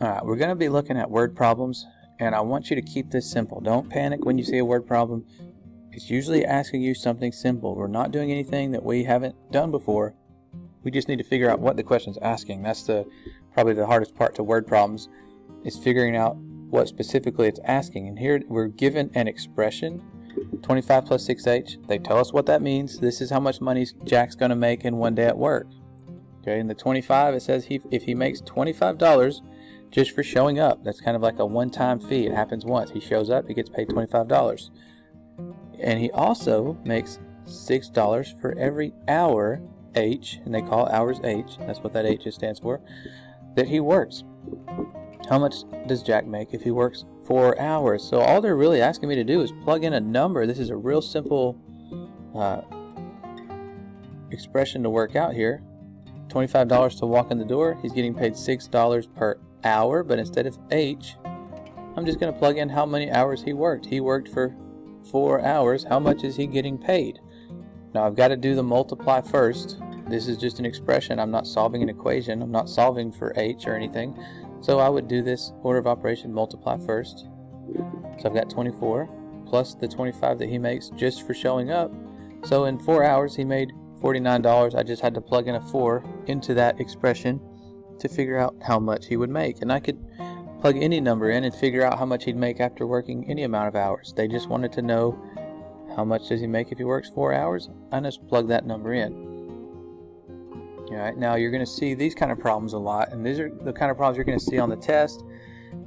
Alright, we're going to be looking at word problems, and I want you to keep this simple. Don't panic when you see a word problem. It's usually asking you something simple. We're not doing anything that we haven't done before. We just need to figure out what the question's asking. That's probably the hardest part to word problems, is figuring out what specifically it's asking. And here we're given an expression, 25 plus 6h. They tell us what that means. This is how much money Jack's going to make in one day at work. Okay, in the 25, it says if he makes $25 just for showing up. That's kind of like a one-time fee. It happens once. He shows up, he gets paid $25. And he also makes $6 for every hour, H, and they call hours H, that's what that H stands for, that he works. How much does Jack make if he works 4 hours? So all they're really asking me to do is plug in a number. This is a real simple expression to work out here. $25 to walk in the door. He's getting paid $6 per hour, but instead of H, I'm just going to plug in how many hours he worked. He worked for 4 hours. How much is he getting paid? Now I've got to do the multiply first. This is just an expression. I'm not solving an equation. I'm not solving for H or anything. So I would do this order of operation, multiply first. So I've got 24 plus the 25 that he makes just for showing up. So in 4 hours he made $49. I just had to plug in a 4 into that expression to figure out how much he would make. And I could plug any number in and figure out how much he'd make after working any amount of hours. They just wanted to know how much does he make if he works 4 hours. I just plug that number in. Alright, now you're going to see these kind of problems a lot, and these are the kind of problems you're going to see on the test,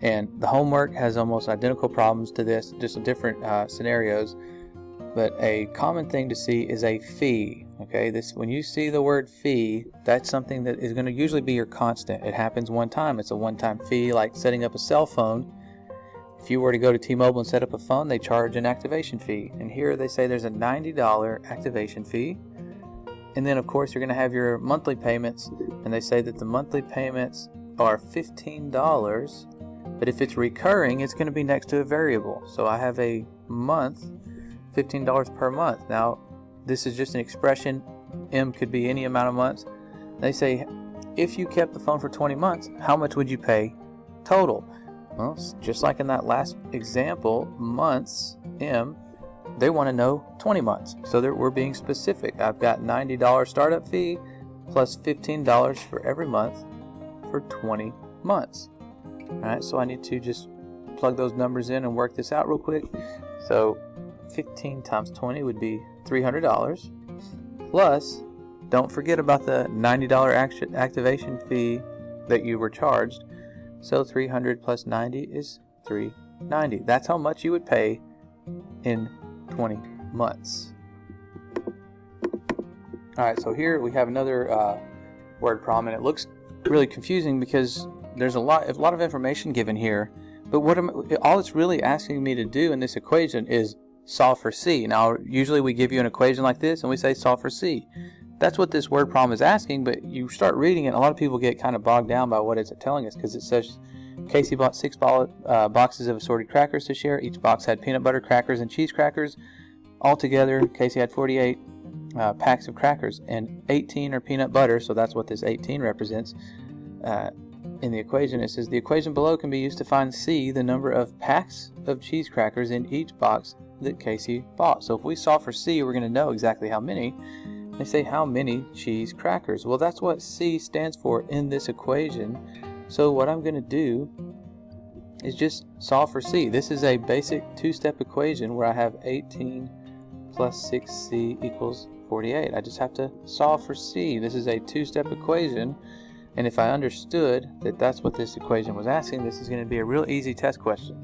and the homework has almost identical problems to this, just different scenarios. But a common thing to see is a fee. Okay, when you see the word fee, that's something that is going to usually be your constant. It happens one time. It's a one-time fee, like setting up a cell phone. If you were to go to T-Mobile and set up a phone, they charge an activation fee. And here they say there's a $90 activation fee. And then of course you're going to have your monthly payments, and they say that the monthly payments are $15, but if it's recurring, it's going to be next to a variable. So I have a month, $15 per month. Now this is just an expression. M could be any amount of months. They say if you kept the phone for 20 months, how much would you pay total? Well, just like in that last example, months, M, they want to know 20 months. So we're being specific. I've got $90 startup fee plus $15 for every month for 20 months. Alright, so I need to just plug those numbers in and work this out real quick. So 15 times 20 would be $300, plus, don't forget about the $90 activation fee that you were charged. So 300 plus 90 is $390. That's how much you would pay in 20 months. Alright, so here we have another word problem, and it looks really confusing because there's a lot of information given here, but all it's really asking me to do in this equation is solve for C. Now usually we give you an equation like this and we say solve for C. That's what this word problem is asking, but you start reading it, a lot of people get kind of bogged down by what it's telling us, because it says Casey bought 6 boxes of assorted crackers to share. Each box had peanut butter crackers and cheese crackers. Altogether, Casey had 48 packs of crackers, and 18 are peanut butter, so that's what this 18 represents. In the equation, it says the equation below can be used to find C, the number of packs of cheese crackers in each box that Casey bought. So if we solve for C, we're going to know exactly how many. They say how many cheese crackers. Well, that's what C stands for in this equation. So what I'm going to do is just solve for C. This is a basic two-step equation where I have 18 plus 6C equals 48. I just have to solve for C. This is a two-step equation, and if I understood that that's what this equation was asking, this is going to be a real easy test question.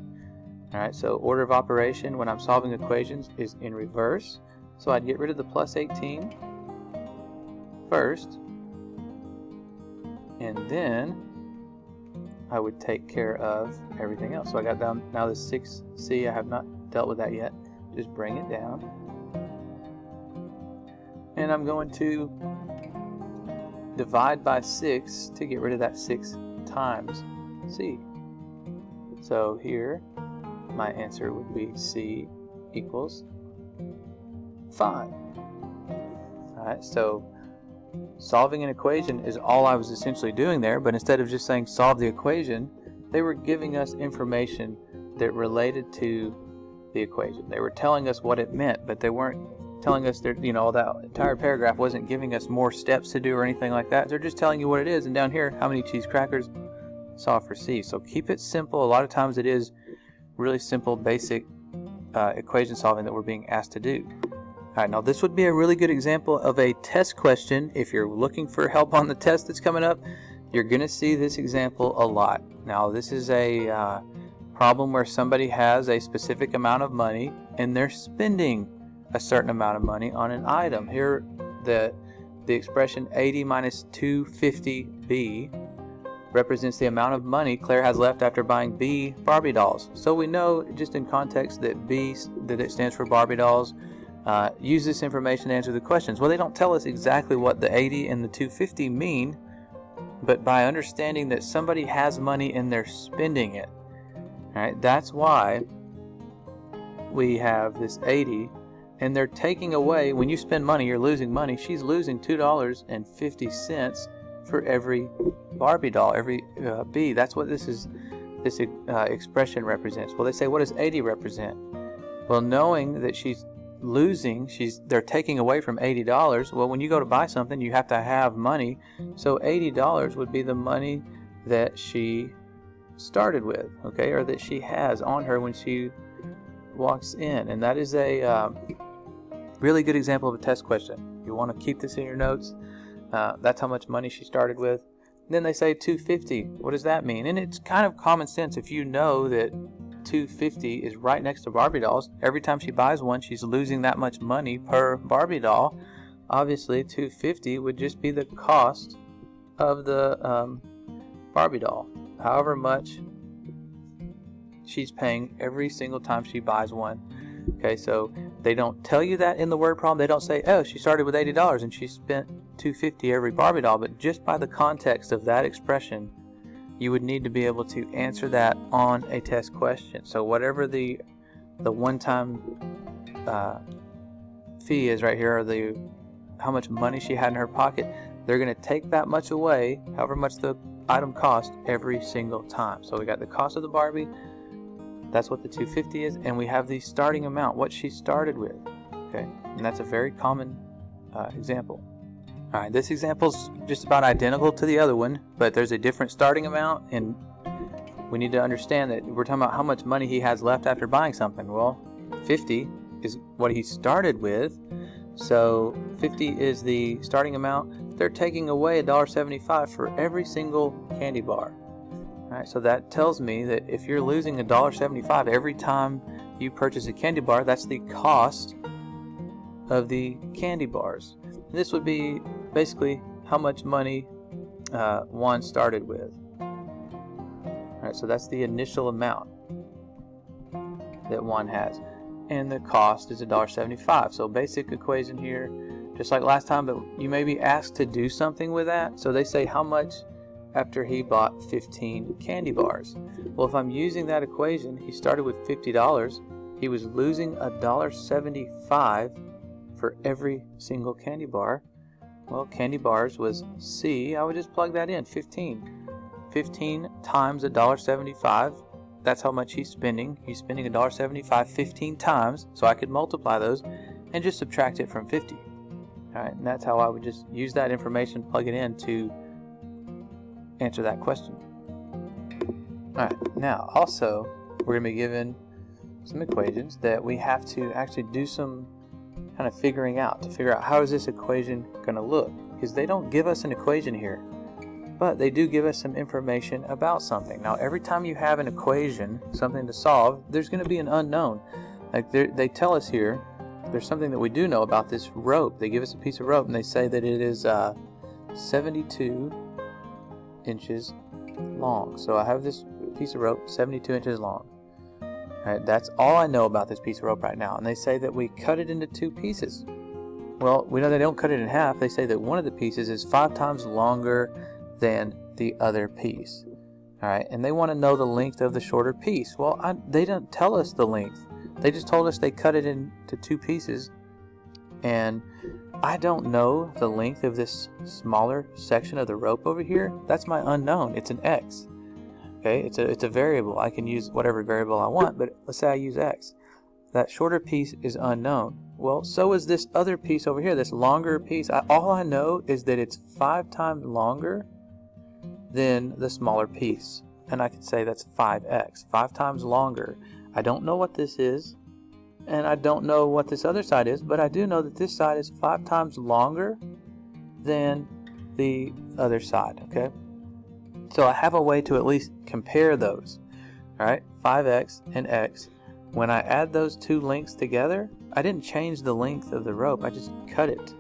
Alright, so order of operation when I'm solving equations is in reverse. So I'd get rid of the plus 18 first, and then I would take care of everything else. So I got down now the 6C, I have not dealt with that yet. Just bring it down. And I'm going to divide by 6 to get rid of that 6 times C. So here, my answer would be C equals 5. Alright, so solving an equation is all I was essentially doing there, but instead of just saying solve the equation, they were giving us information that related to the equation. They were telling us what it meant, but they weren't telling us that, that entire paragraph wasn't giving us more steps to do or anything like that. They're just telling you what it is, and down here, how many cheese crackers, solve for C. So keep it simple. A lot of times it is really simple, basic equation solving that we're being asked to do. Alright, now this would be a really good example of a test question. If you're looking for help on the test that's coming up, you're going to see this example a lot. Now this is a problem where somebody has a specific amount of money and they're spending a certain amount of money on an item. Here the expression 80 minus 250B represents the amount of money Claire has left after buying B Barbie dolls. So we know just in context that B, that it stands for Barbie dolls. Use this information to answer the questions. Well, they don't tell us exactly what the 80 and the 250 mean, but by understanding that somebody has money and they're spending it, right? That's why we have this 80, and they're taking away. When you spend money, you're losing money. She's losing $2.50 for every Barbie doll, every B. That's what this expression represents. Well, they say, what does 80 represent? Well, knowing that she's losing, they're taking away from $80. Well, when you go to buy something, you have to have money. So $80 would be the money that she started with, okay, or that she has on her when she walks in. And that is a really good example of a test question. You want to keep this in your notes. That's how much money she started with. And then they say 250. What does that mean? And it's kind of common sense. If you know that 250 is right next to Barbie dolls, every time she buys one, she's losing that much money per Barbie doll. Obviously, 250 would just be the cost of the Barbie doll, however much she's paying every single time she buys one. Okay, so they don't tell you that in the word problem. They don't say, oh, she started with $80 and she spent $250 every Barbie doll. But just by the context of that expression, you would need to be able to answer that on a test question. So whatever the one-time fee is right here, or how much money she had in her pocket, they're going to take that much away, however much the item cost, every single time. So we got the cost of the Barbie. That's what the 250 is, and we have the starting amount, what she started with. Okay, and that's a very common example. All right, this example's just about identical to the other one, but there's a different starting amount, and we need to understand that we're talking about how much money he has left after buying something. Well, 50 is what he started with, so 50 is the starting amount. They're taking away $1.75 for every single candy bar. All right, so that tells me that if you're losing $1.75 every time you purchase a candy bar, that's the cost of the candy bars. And this would be basically how much money Juan started with. All right, so that's the initial amount that Juan has, and the cost is $1.75. So basic equation here, just like last time, but you may be asked to do something with that. So they say how much after he bought 15 candy bars. Well, if I'm using that equation, he started with $50. He was losing $1.75 for every single candy bar. Well, candy bars was C. I would just plug that in, 15. 15 times $1.75. That's how much he's spending. He's spending $1.75 15 times. So I could multiply those and just subtract it from 50. All right, and that's how I would just use that information, plug it in to answer that question. Alright, now also we're going to be given some equations that we have to actually do some kind of figuring out to figure out how is this equation going to look, because they don't give us an equation here, but they do give us some information about something. Now every time you have an equation, something to solve, there's going to be an unknown. Like they tell us here there's something that we do know about this rope. They give us a piece of rope and they say that it is 72 inches long. So I have this piece of rope 72 inches long. Alright, that's all I know about this piece of rope right now. And they say that we cut it into two pieces. Well, we know they don't cut it in half. They say that one of the pieces is 5 times longer than the other piece. Alright, and they want to know the length of the shorter piece. Well, they don't tell us the length. They just told us they cut it into two pieces, and I don't know the length of this smaller section of the rope over here. That's my unknown. It's an X. Okay, it's a variable. I can use whatever variable I want, but let's say I use x. That shorter piece is unknown. Well, so is this other piece over here, this longer piece. All I know is that it's 5 times longer than the smaller piece. And I can say that's 5x, 5 times longer. I don't know what this is, and I don't know what this other side is, but I do know that this side is 5 times longer than the other side, okay? So I have a way to at least compare those, all right? 5x and x. When I add those two lengths together, I didn't change the length of the rope, I just cut it.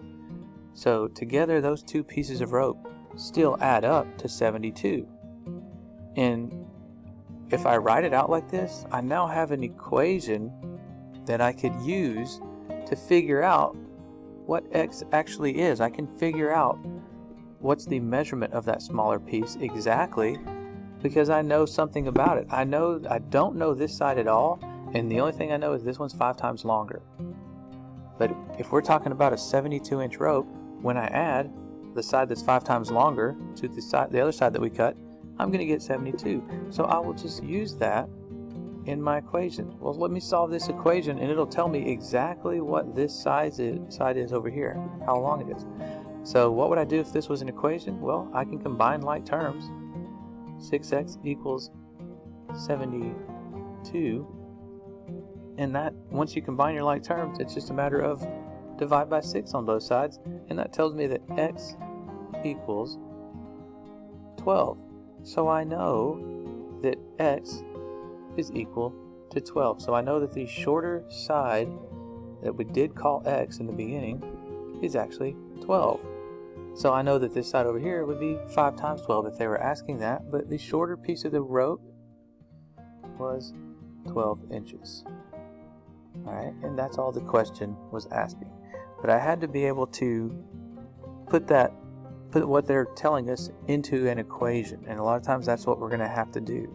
So together, those two pieces of rope still add up to 72. And if I write it out like this, I now have an equation that I could use to figure out what x actually is. I can figure out what's the measurement of that smaller piece exactly because I know something about it. I don't know this side at all, and the only thing I know is this one's 5 times longer. But if we're talking about a 72-inch rope, when I add the side that's 5 times longer to the other side that we cut, I'm going to get 72. So I will just use that in my equation. Well, let me solve this equation, and it'll tell me exactly what this side is over here, how long it is. So what would I do if this was an equation? Well, I can combine like terms. 6x equals 72. And that, once you combine your like terms, it's just a matter of divide by 6 on both sides. And that tells me that x equals 12. So I know that x is equal to 12. So I know that the shorter side that we did call x in the beginning is actually 12. So I know that this side over here would be 5 times 12 if they were asking that, but the shorter piece of the rope was 12 inches. Alright, and that's all the question was asking. But I had to be able to put what they're telling us into an equation, and a lot of times that's what we're going to have to do.